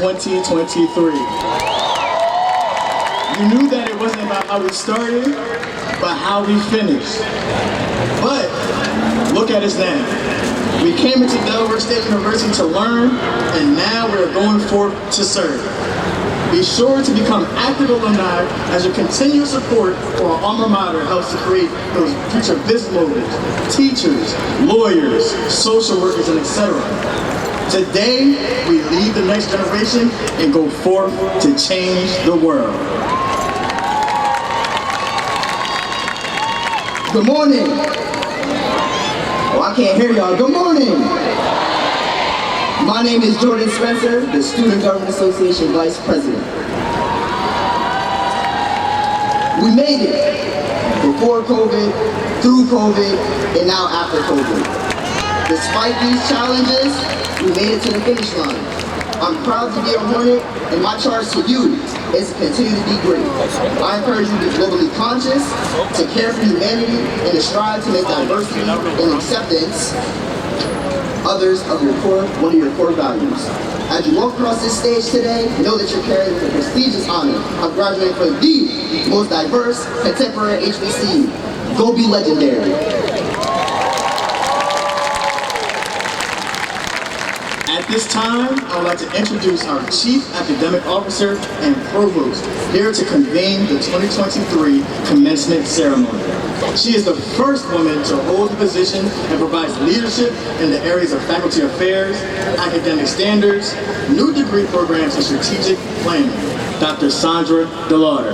2023. You knew that it wasn't about how we started, but how we finished. But look at us now. We came into Delaware State University to learn, and now we're going forth to serve. Be sure to become active alumni as your continued support for our alma mater helps to create those future business leaders, teachers, lawyers, social workers, and etc. Today, we lead the next generation and go forth to change the world. Good morning. Oh, I can't hear y'all. Good morning. My name is Jordan Spencer, the Student Government Association Vice President. We made it before COVID, through COVID, and now after COVID. Despite these challenges, we made it to the finish line. I'm proud to be a Hornet, and my charge to you is to continue to be great. I encourage you to be globally conscious, to care for humanity, and to strive to make diversity and acceptance others of one of your core values. As you walk across this stage today, know that you're carrying the prestigious honor of graduating from the most diverse contemporary HBCU. Go be legendary. At this time, I would like to introduce our Chief Academic Officer and Provost here to convene the 2023 commencement ceremony. She is the first woman to hold the position and provides leadership in the areas of faculty affairs, academic standards, new degree programs, and strategic planning, Dr. Sandra Delaware.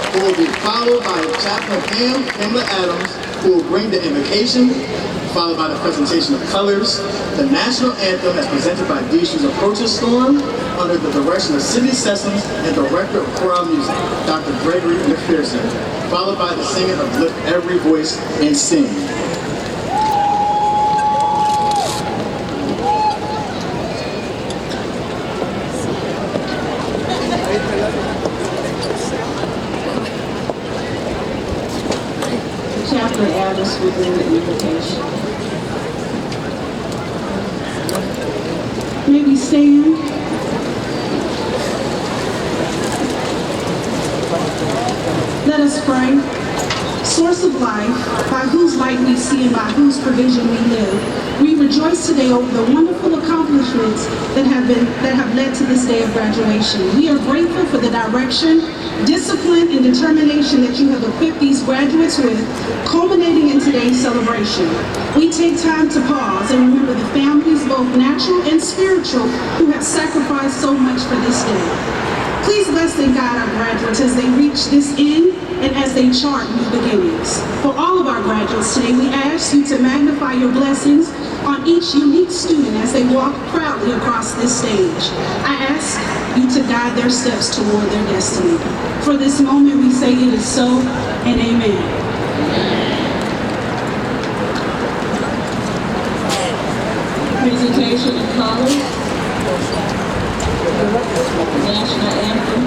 Who will be followed by Chaplain Pamela Adams, who will bring the invocation, followed by the presentation of colors, the national anthem as presented by DSU's Approaches Storm, under the direction of Sydney Sessoms and Director of Choral Music, Dr. Gregory McPherson, followed by the singing of Lift Every Voice and Sing. Chaplain Adams will bring the invocation. May we stand? Let us pray. Source of life, by whose light we see and by whose provision we live, we rejoice today over the wonderful accomplishments that have led to this day of graduation. We are grateful for the direction, discipline, and determination that you have equipped these graduates with, culminating in today's celebration. We take time to pause and remember the families, both natural and spiritual, who have sacrificed so much for this day. Please bless and guide our graduates as they reach this end and as they chart new beginnings. For all of our graduates today, we ask you to magnify your blessings on each unique student as they walk proudly across this stage. I ask you to guide their steps toward their destiny. For this moment, we say it is so and amen. Presentation of colors, national anthem.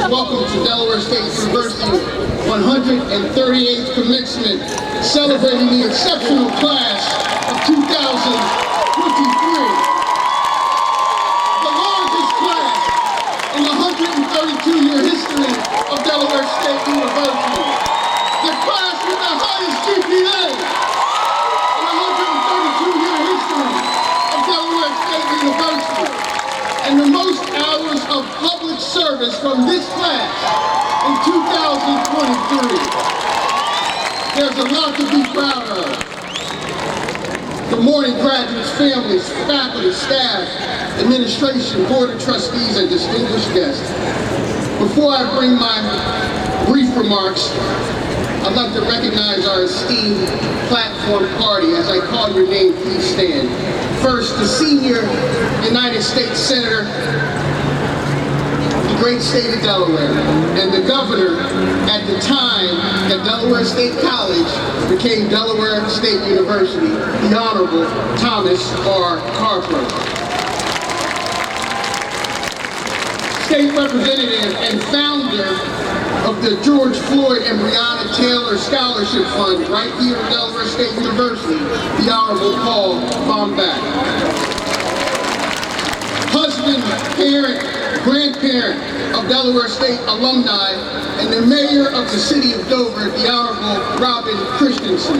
welcome to Delaware State University 138th commencement, celebrating the exceptional class of 2023. The largest class in the 132-year history of Delaware State University. The class with the highest GPA in the 132-year history of Delaware State University. And the most hours of public service from this class in 2023. There's a lot to be proud of. Good morning, graduates, families, faculty, staff, administration, board of trustees, and distinguished guests. Before I bring my brief remarks, I'd like to recognize our esteemed platform party. As I call your name, please stand. First, the senior United States Senator, the great state of Delaware, and the governor at the time that Delaware State College became Delaware State University, the Honorable Thomas R. Harper. State representative and founder of the George Floyd and Breonna Taylor Scholarship Fund right here at Delaware State University, the Honorable Paul Bombach. Husband, parent, grandparent of Delaware State alumni, and the mayor of the city of Dover, the Honorable Robin Christensen.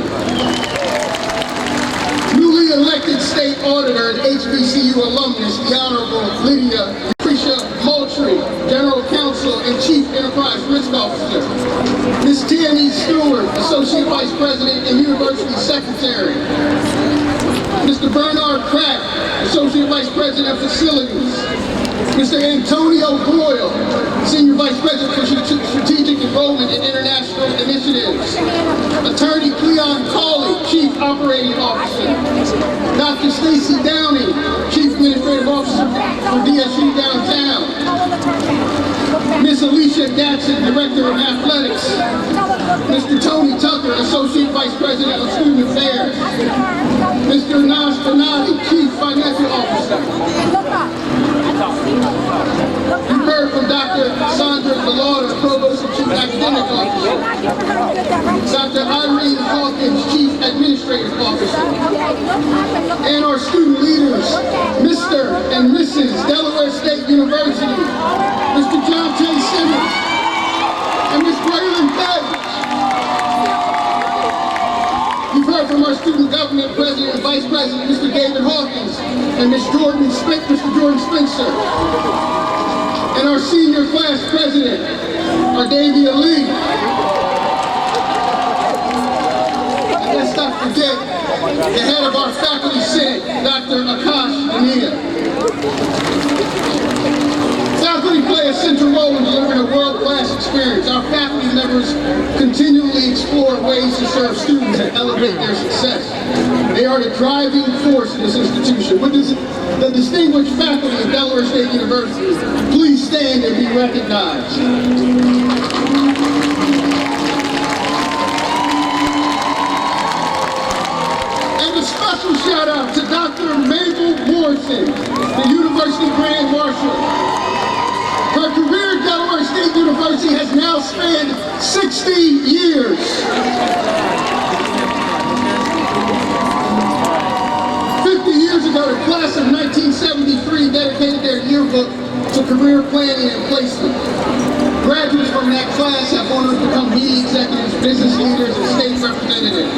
Newly elected state auditor and HBCU alumnus, the Honorable Lydia Moultrie, General Counsel and Chief Enterprise Risk Officer. Ms. Tammy Stewart, Associate Vice President and University Secretary. Mr. Bernard Pratt, Associate Vice President of Facilities. Mr. Antonio Boyle, Senior Vice President for Strategic Enrollment and International Initiatives. Attorney Cleon Cawley, Chief Operating Officer. Dr. Stacy Downey, Chief Administrative Officer for DSU Downtown. Ms. Alicia Gatson, Director of Athletics. Mr. Tony Tucker, Associate Vice President of Student Affairs. Mr. Nas Fanati, Chief Financial Officer. You heard from Dr. Sandra DeLauder, Provost and Chief Academic Officer. Dr. Irene Hawkins, Chief Administrative Officer. And our student leaders, Mr. and Mrs. Delaware State University, Mr. John J. Simmons, and Ms. Braylon Page. You've heard from our student government president and vice president, Mr. David Hawkins, and Mr. Jordan Spencer. And our senior class president, Ardavia Lee. And let's not forget the head of our faculty senate, Dr. Akash Ania. Faculty play a central role in delivering a world-class experience. Our faculty members continually explore ways to serve students and elevate their success. They are the driving force in this institution. With the distinguished faculty of Delaware State University, please stand and be recognized. And a special shout out to Dr. Mabel Morrison, the University Grand Marshal. Her career at Delaware State University has now spanned 60 years. 50 years ago, the class of 1973 dedicated their yearbook to career planning and placement. Graduates from that class have gone on to become media executives, business leaders, and state representatives.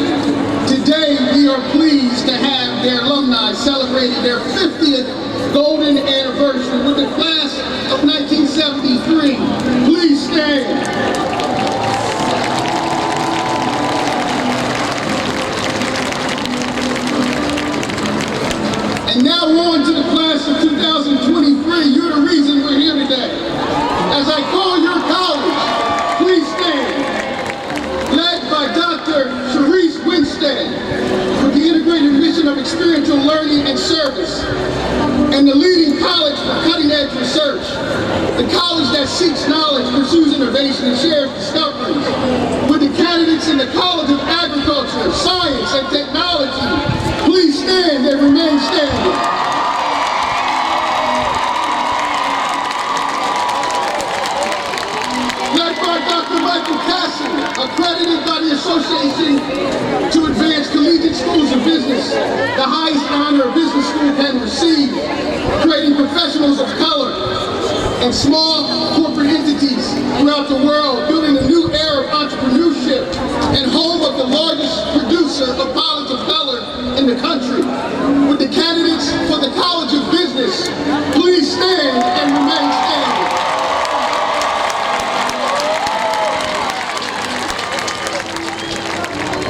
Today, we are pleased to have their alumni celebrating their 50th golden anniversary with the class of 1973. Please stand. And now on to the class of 2023. You're the reason we're here today. As I call your college, please stand. Led by Dr. Sharice Winstead, with the integrated mission of experiential learning and service, and the leading college for cutting-edge research. The college that seeks knowledge, pursues innovation, and shares discoveries. With the candidates in the College of Agriculture, Science, and Technology, please stand and remain standing. the highest honor a business school can receive, creating professionals of color and small corporate entities throughout the world, building a new era of entrepreneurship, and home of the largest producer of pilots of color in the country. With the candidates for the College of Business, please stand and remain standing.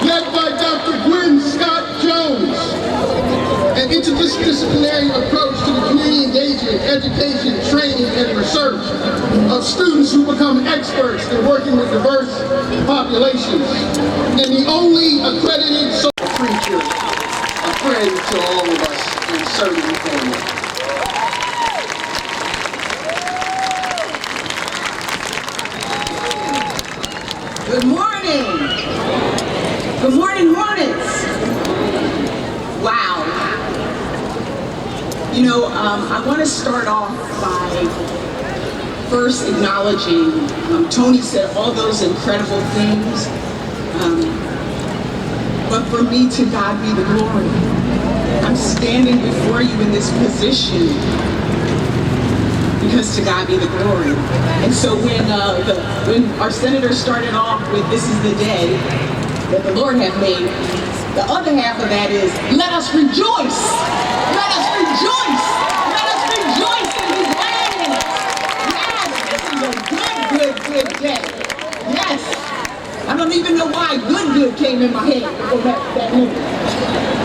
Led by Dr. Gwen Scott Jones, an interdisciplinary approach to the community engagement, education, training, and research of students who become experts in working with diverse populations, and the only accredited social preacher, a friend to all of us, and certainly family. Good morning. Good morning, Hornets. Wow. You know, I want to start off by first acknowledging, Tony said all those incredible things, but for me, to God be the glory. I'm standing before you in this position because to God be the glory. And so when our senator started off with "This is the day that the Lord hath made," the other half of that is, let us rejoice. Let us rejoice. Let us rejoice and be glad in it. Yes, this is a good day. Yes. I don't even know why good came in my head for that minute.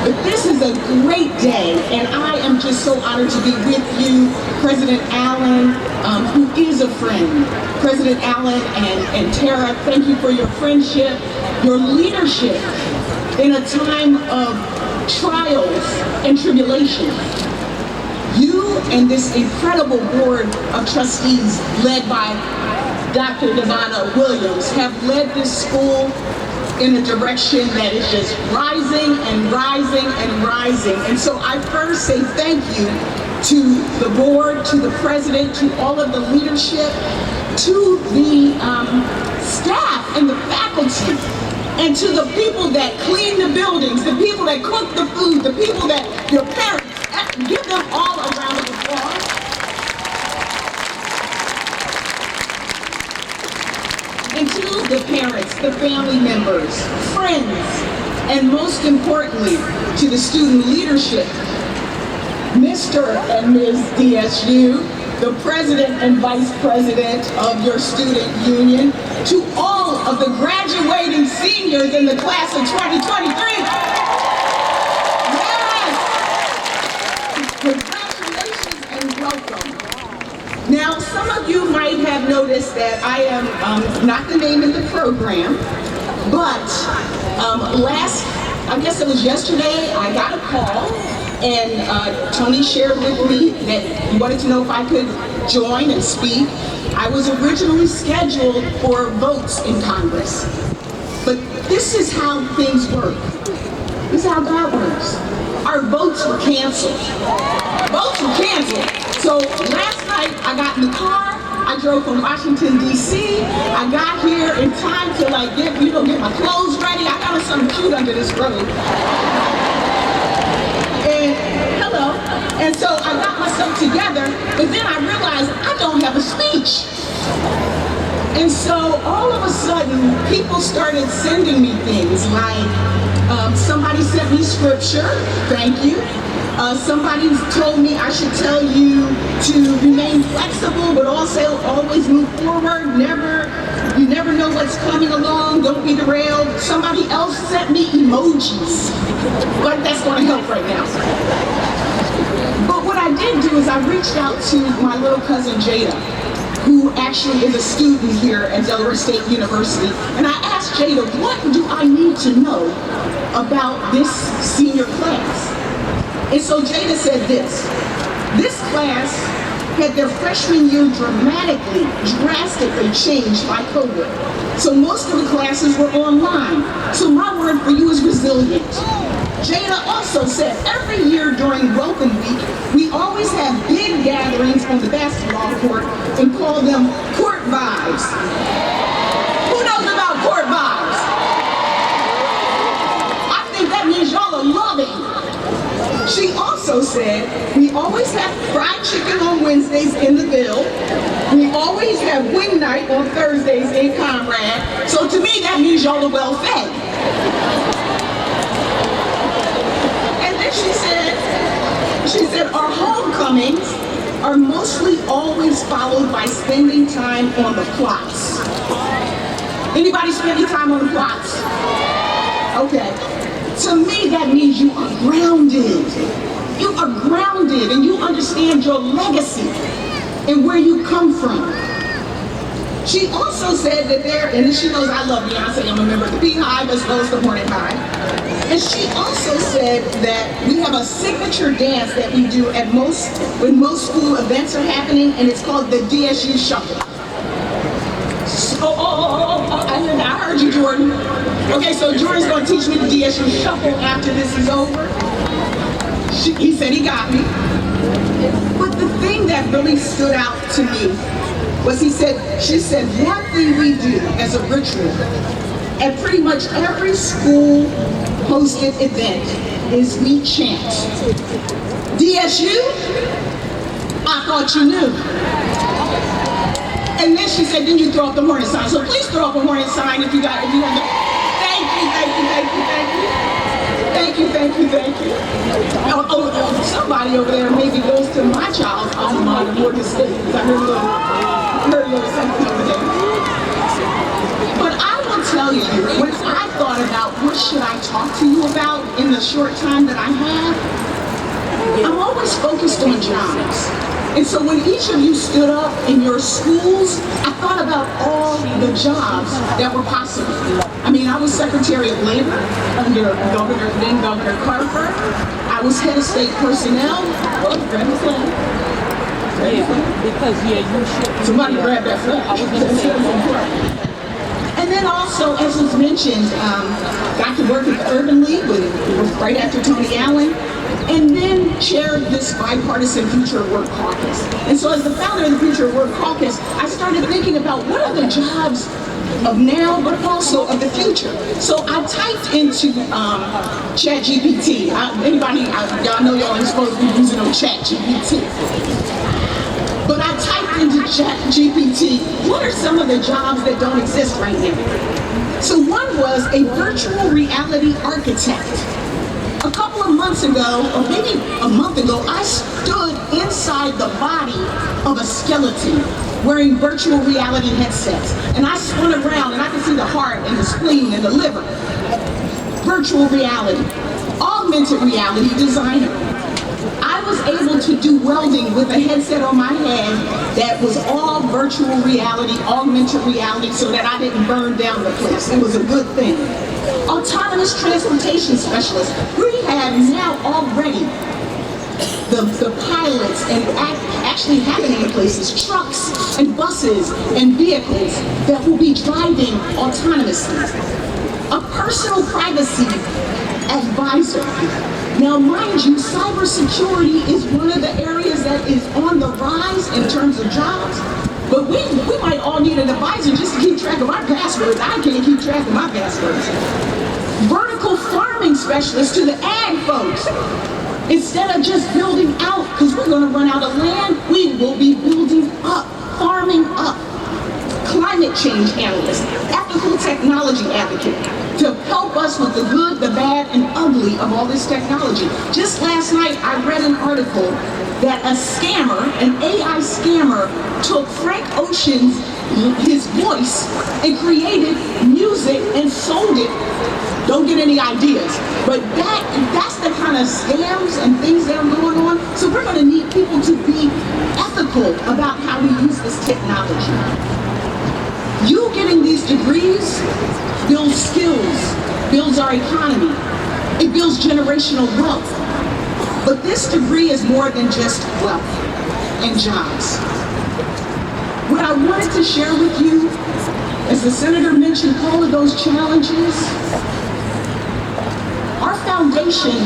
But this is a great day, and I am just so honored to be with you, President Allen, who is a friend. President Allen and Tara, thank you for your friendship, your leadership in a time of trials and tribulation. You and this incredible board of trustees led by Dr. Devonna Williams have led this school in a direction that is just rising and rising and rising. And so I first say thank you to the board, to the president, to all of the leadership, to the staff and the faculty, and to the people that clean the buildings, the people that cook the food, the people that, your parents, give them all a round of applause. And to the parents, the family members, friends, and most importantly, to the student leadership, Mr. and Ms. DSU, the president and vice president of your student union, to all of the graduating seniors in the class of 2023. Yes! Congratulations and welcome. Now, some of you might have noticed that I am not the name in the program, but I guess it was yesterday, I got a call, and Tony shared with me that he wanted to know if I could join and speak. I was originally scheduled for votes in Congress, but this is how things work. This is how God works. Our votes were canceled. Votes were canceled. So last night I got in the car, I drove from Washington, D.C. I got here in time to get my clothes ready. I got something cute under this robe. And so I got myself together, but then I realized I don't have a speech. And so all of a sudden, people started sending me things like, somebody sent me scripture, thank you. Somebody told me I should tell you to remain flexible, but also always move forward. You never know what's coming along, don't be derailed. Somebody else sent me emojis, but that's going to help right now. But what I did do is I reached out to my little cousin Jada, who actually is a student here at Delaware State University, and I asked Jada, what do I need to know about this senior class? And so Jada said this class had their freshman year drastically changed by COVID. So most of the classes were online. So my word for you is resilient. Jada also said every year during Welcome Week, we always have big gatherings on the basketball court and call them court vibes. Who knows about court vibes? I think that means y'all are loving said, we always have fried chicken on Wednesdays in the Ville. We always have wing night on Thursdays in Conrad. So to me, that means y'all are well fed. And then she said, our homecomings are mostly always followed by spending time on the plots. Anybody spending time on the plots? Okay. To me, that means you are grounded. You are grounded and you understand your legacy and where you come from. She also said that and she knows I love Beyonce, I'm a member of the Beehive as well as the Hornet Hive. And she also said that we have a signature dance that we do at when most school events are happening, and it's called the DSU Shuffle. I heard you, Jordan. Okay, so Jordan's going to teach me the DSU Shuffle after this is over. He said he got me. But the thing that really stood out to me was she said, one thing we do as a ritual at pretty much every school hosted event is we chant, DSU, I thought you knew. And then she said, then you throw up the Hornet sign. So please throw up a Hornet sign if you want to. Thank you. Somebody over there maybe goes to my child's alma mater, Morgan State, because I heard a little something over there. But I will tell you, when I thought about what should I talk to you about in the short time that I have, I'm always focused on jobs. And so when each of you stood up in your schools, I thought about all the jobs that were possible. I mean, I was Secretary of Labor under then Governor Carter. I was head of state personnel. Oh, grab the flag. You should. Somebody grab that flag. And then also, as was mentioned, got to work at the Urban League right after Tony Allen. And then chaired this bipartisan Future of Work Caucus. And so as the founder of the Future of Work Caucus, I started thinking about what are the jobs of now, but also of the future. So I typed into ChatGPT. Y'all know y'all ain't supposed to be using no ChatGPT. But I typed into ChatGPT, what are some of the jobs that don't exist right now? So one was a virtual reality architect. A couple of months ago, or maybe a month ago, I stood inside the body of a skeleton wearing virtual reality headsets. And I spun around and I could see the heart and the spleen and the liver. Virtual reality, augmented reality designer. I was able to do welding with a headset on my head that was all virtual reality, augmented reality, so that I didn't burn down the place. It was a good thing. Autonomous transportation specialist. We have now already the pilots and actually happening in places, trucks and buses and vehicles that will be driving autonomously. A personal privacy advisor. Now, mind you, cybersecurity is one of the areas that is on the rise in terms of jobs. But we might all need an advisor just to keep track of our passwords. I can't keep track of my passwords. Vertical farming specialist to the ag folks. Instead of just building out, because we're going to run out of land, we will be building up, farming up. Climate change analyst, ethical technology advocate, to help us with the good, the bad, and ugly of all this technology. Just last night, I read an article that a scammer, an AI scammer, took Frank Ocean's, his voice, and created music and sold it. Don't get any ideas. But that's the kind of scams and things that are going on. So we're going to need people to be ethical about how we use this technology. You getting these degrees builds skills, builds our economy. It builds generational wealth. But this degree is more than just wealth and jobs. What I wanted to share with you, as the senator mentioned all of those challenges, our foundation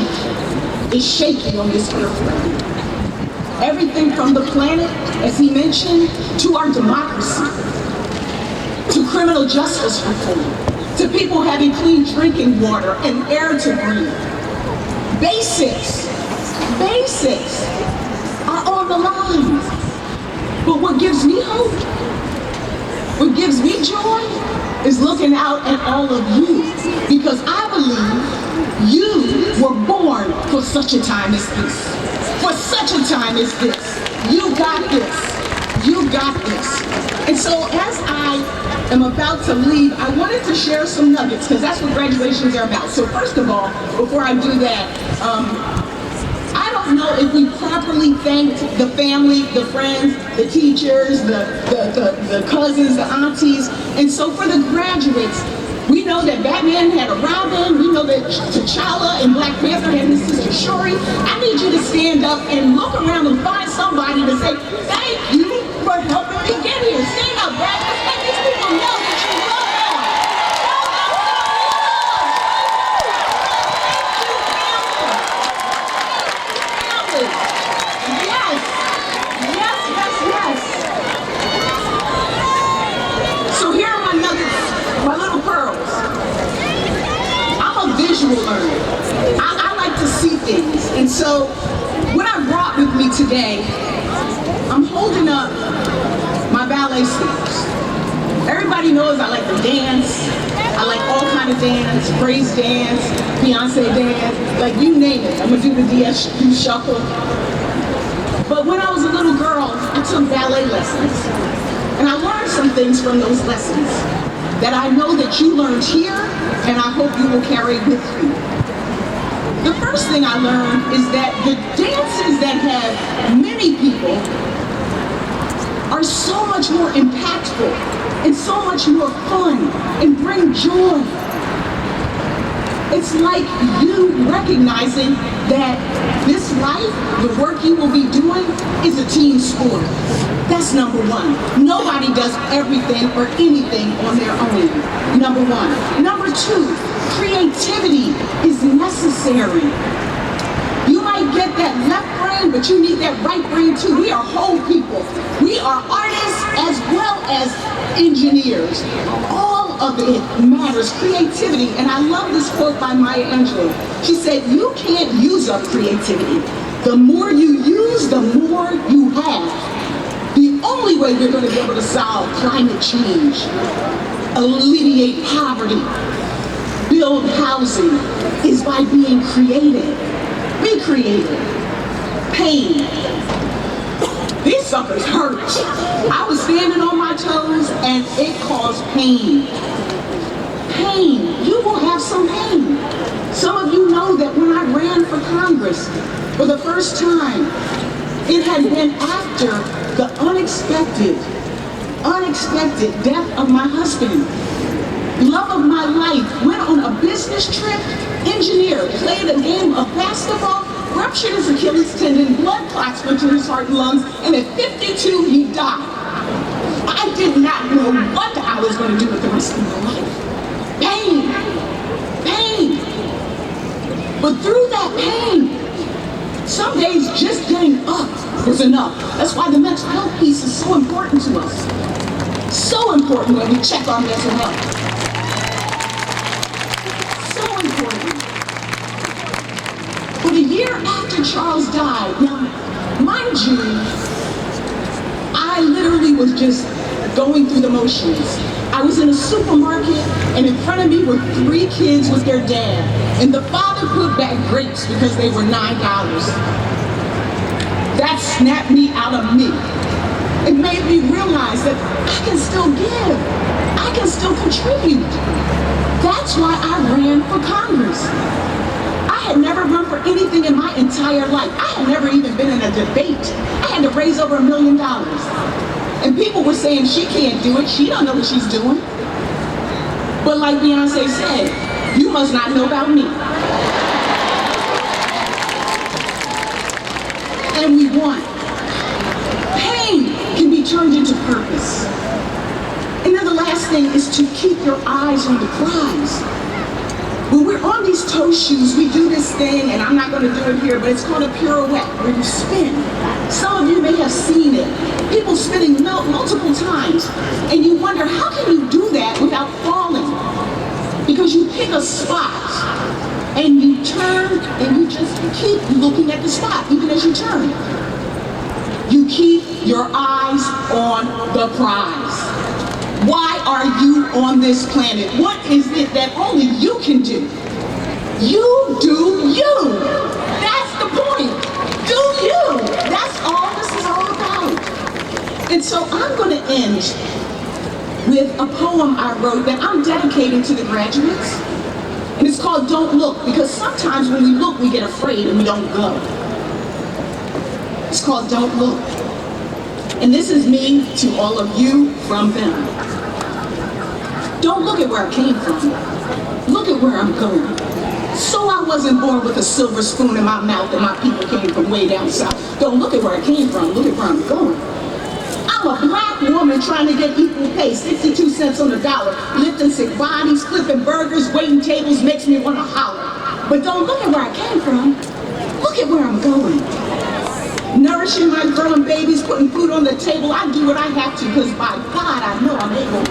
is shaky on this earth right now. Everything from the planet, as he mentioned, to our democracy, to criminal justice reform, to people having clean drinking water and air to breathe. Basics basics are on the line. But what gives me hope, what gives me joy, is looking out at all of you, because I believe you were born for such a time as this. For such a time as this. You got this. You got this. And so as I am about to leave, I wanted to share some nuggets, because that's what graduations are about. So first of all, before I do that, I don't know if we properly thanked the family, the friends, the teachers, the cousins, the aunties. And so for the graduates, we know that Batman had a Robin. We know that T'Challa and Black Panther had his sister Shuri. I need you to stand up and look around and find somebody to say, thank you for helping me get here. Stand up, Brad. Let's let these people know that you love them. Yes. Yes, yes, yes. So here are my nuggets, my little pearls. I'm a visual learner. I like to see things. And so what I brought with me today, I'm holding up my ballet slippers. Everybody knows I like to dance. I like all kind of dance, praise dance, Beyonce dance, like you name it. I'm gonna do the DSU shuffle. But when I was a little girl, I took ballet lessons. And I learned some things from those lessons that I know that you learned here, and I hope you will carry with you. The first thing I learned is that the dances that have many people are so much more impactful and so much more fun and bring joy. It's like you recognizing that this life, the work you will be doing, is a team sport. That's number one. Nobody does everything or anything on their own. Number one. Number two, creativity is necessary. You might get that left brain, but you need that right brain too. We are whole people. We are artists as well as engineers. All of it matters, creativity. And I love this quote by Maya Angelou. She said, you can't use up creativity. The more you use, the more you have. The only way we're going to be able to solve climate change, alleviate poverty, build housing, is by being creative. Be creative. Pain. These suckers hurt. I was standing on my toes and it caused pain. Pain. You will have some pain. Some of you know that when I ran for Congress for the first time, it had been after the unexpected death of my husband. Love of my life, went on a business trip, engineer, played a game of basketball, ruptured his Achilles tendon, blood clots went to his heart and lungs, and at 52 he died. I did not know what I was going to do with the rest of my life. Pain, pain. But through that pain, some days just getting up was enough. That's why the mental health piece is so important to us. So important when we check our mental health. So important. But a year after Charles died, now, mind you, I literally was just going through the motions. I was in a supermarket, and in front of me were 3 kids with their dad. And the father put back grapes because they were $9. That snapped me out of me. It made me realize that I can still give. I can still contribute. That's why I ran for Congress. I had never run for anything in my entire life. I had never even been in a debate. I had to raise over $1 million. And people were saying, she can't do it. She don't know what she's doing. But like Beyonce said, you must not know about me. And we won. Pain can be turned into purpose. And then the last thing is to keep your eyes on the prize. When we're on these toe shoes, we do this thing, and I'm not going to do it here, but it's called a pirouette, where you spin. Some of you may have seen it. People spinning multiple times, and you wonder, how can you do that without falling? Because you pick a spot. and you turn and you just keep looking at the spot, even as you turn. You keep your eyes on the prize. Why are you on this planet? What is it that only you can do? You do you. That's the point. Do you. That's all this is all about. And so I'm going to end with a poem I wrote that I'm dedicating to the graduates. And it's called Don't Look, because sometimes when we look, we get afraid and we don't go. It's called Don't Look. And this is me to all of you from them. Don't look at where I came from. Look at where I'm going. So I wasn't born with a silver spoon in my mouth and my people came from way down south. Don't look at where I came from. Look at where I'm going. I'm a black woman trying to get equal pay, 62 cents on the dollar, lifting sick bodies, flipping burgers, waiting tables makes me want to holler. But don't look at where I came from. Look at where I'm going. Nourishing my growing babies, putting food on the table, I do what I have to because by God I know I'm able.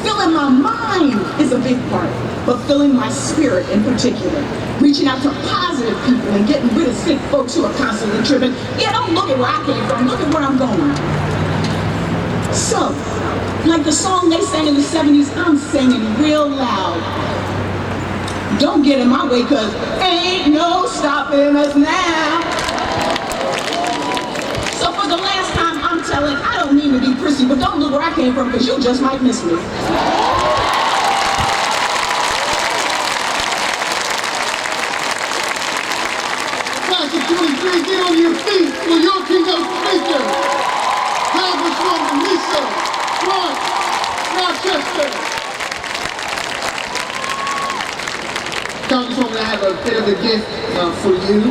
Filling my mind is a big part, but filling my spirit in particular. Reaching out to positive people and getting rid of sick folks who are constantly tripping. Yeah, don't look at where I came from, look at where I'm going. So, like the song they sang in the 70s, I'm singing real loud. Don't get in my way, cause ain't no stopping us now. So for the last time, I'm telling, I don't mean to be prissy, but don't look where I came from, cause you just might miss me. Class of 23, get on your feet for your keynote speaker. Congresswoman Lisa Blunt, Rochester. Congresswoman, I have a bit of a gift for you.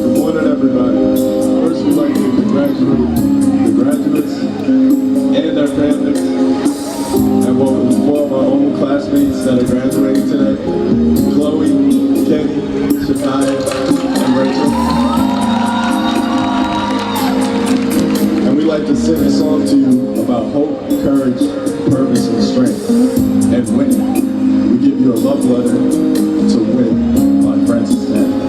Good morning, everybody. First, we'd like to congratulate the graduates and their families, and welcome 4 of our own classmates that are graduating today: Chloe, Kenny, Shakaya, and Rachel. And we'd like to sing a song to you about hope, courage, purpose, and strength, and winning. We give you a love letter to win by Francis Tanner.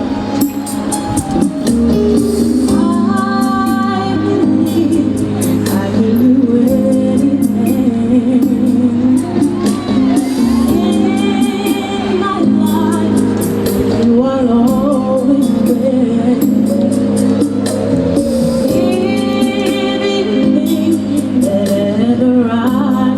Right.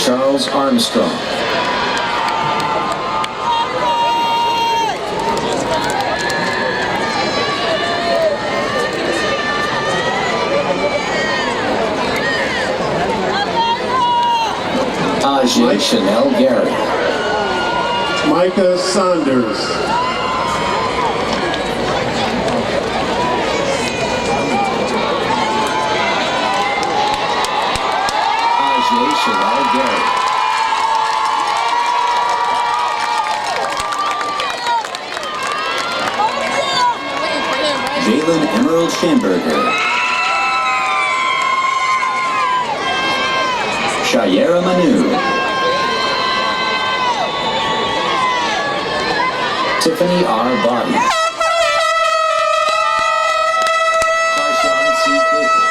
Charles Armstrong. Ajay Chanel Gary. Micah Saunders. Ajay Chanel Gary. Jalen Emerald Schamberger. Shayera Manu. Tiffani R. Body. Tarshawn C. Capers.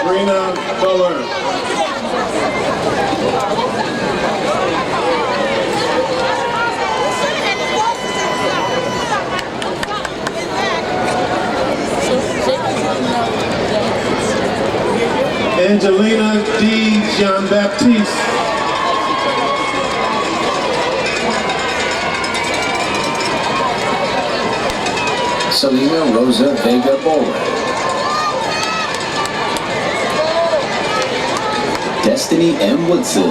Rena Buller. Angelina D. Jean-Baptiste. Selena Rosa Vega Bowler. Destiny M. Woodson.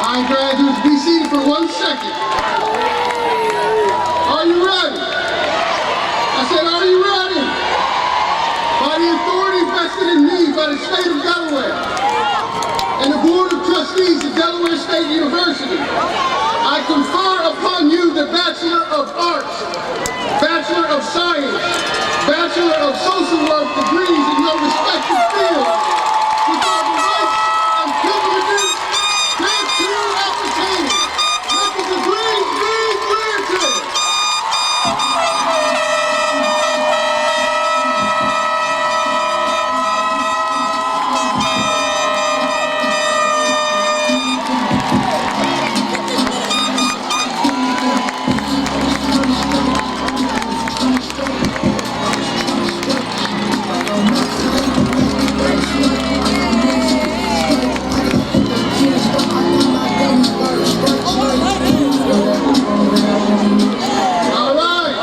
All right, graduates, be seated for 1 second. Are you ready? I said, are you ready? By the authority vested in me by the state of Delaware and the Board of Trustees of Delaware State University, I confer upon you the Bachelor of Arts, Bachelor of Science, Bachelor of Social Work degrees in your respective fields, with all the rights and privileges granted to you appertaining. Let the degrees be granted. All right.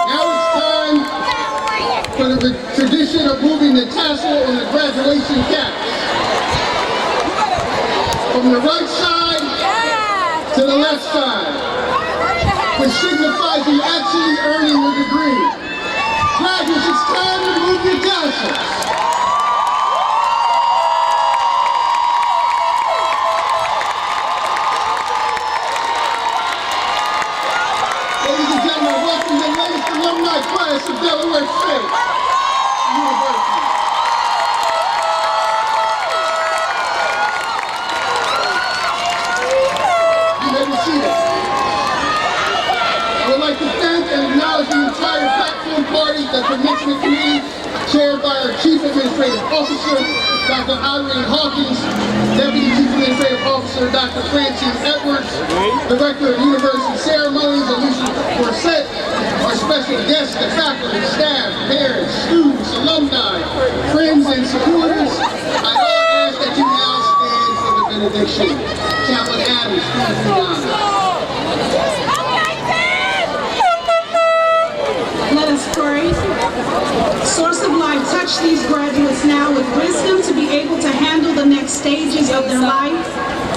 Now it's time for the tradition of moving the tassel on the graduation caps. From the right side to the left side, which signifies you actually earning your degree. Graduates, it's time to move your tassels. Ladies and gentlemen, welcome the latest alumni class of Delaware State University. You may be seated. I would like to thank and acknowledge the entire platform party, the commencement committee, chaired by our Chief Administrative Officer, Dr. Irene Hawkins, Deputy Chief Administrative Officer, Dr. Francine Edwards, Director of University Ceremonies, Alicia Corset, our special guests, the faculty, staff, parents, students, alumni, friends, and supporters. I all ask that you now stand for the benediction. Chaplain Adams, please be honored. Let us pray. Source of life, touch these graduates now with wisdom to be able to handle the next stages of their life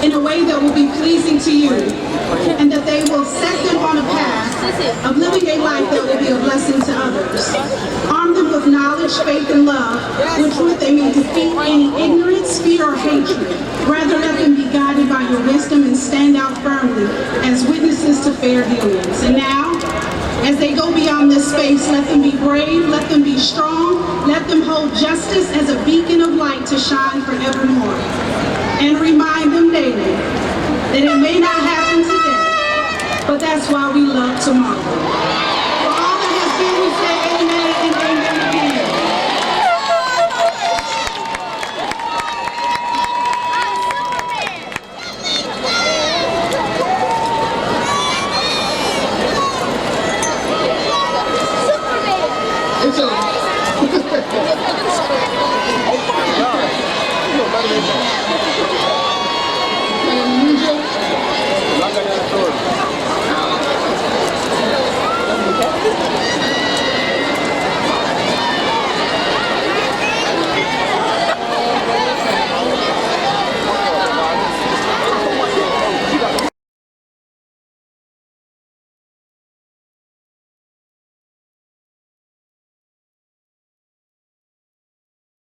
in a way that will be pleasing to you, and that they will set them on a path of living a life that will be a blessing to others. Arm them with knowledge, faith, and love, which with they may defeat any ignorance, fear, or hatred. Rather, let them be guided by your wisdom and stand out firmly as witnesses to fair dealings. And now, as they go beyond this space, let them be brave, let them be strong, let them hold justice as a beacon of light to shine forevermore. And remind them daily that it may not happen today, but that's why we love tomorrow. For all that has been, we say amen and amen again. It's a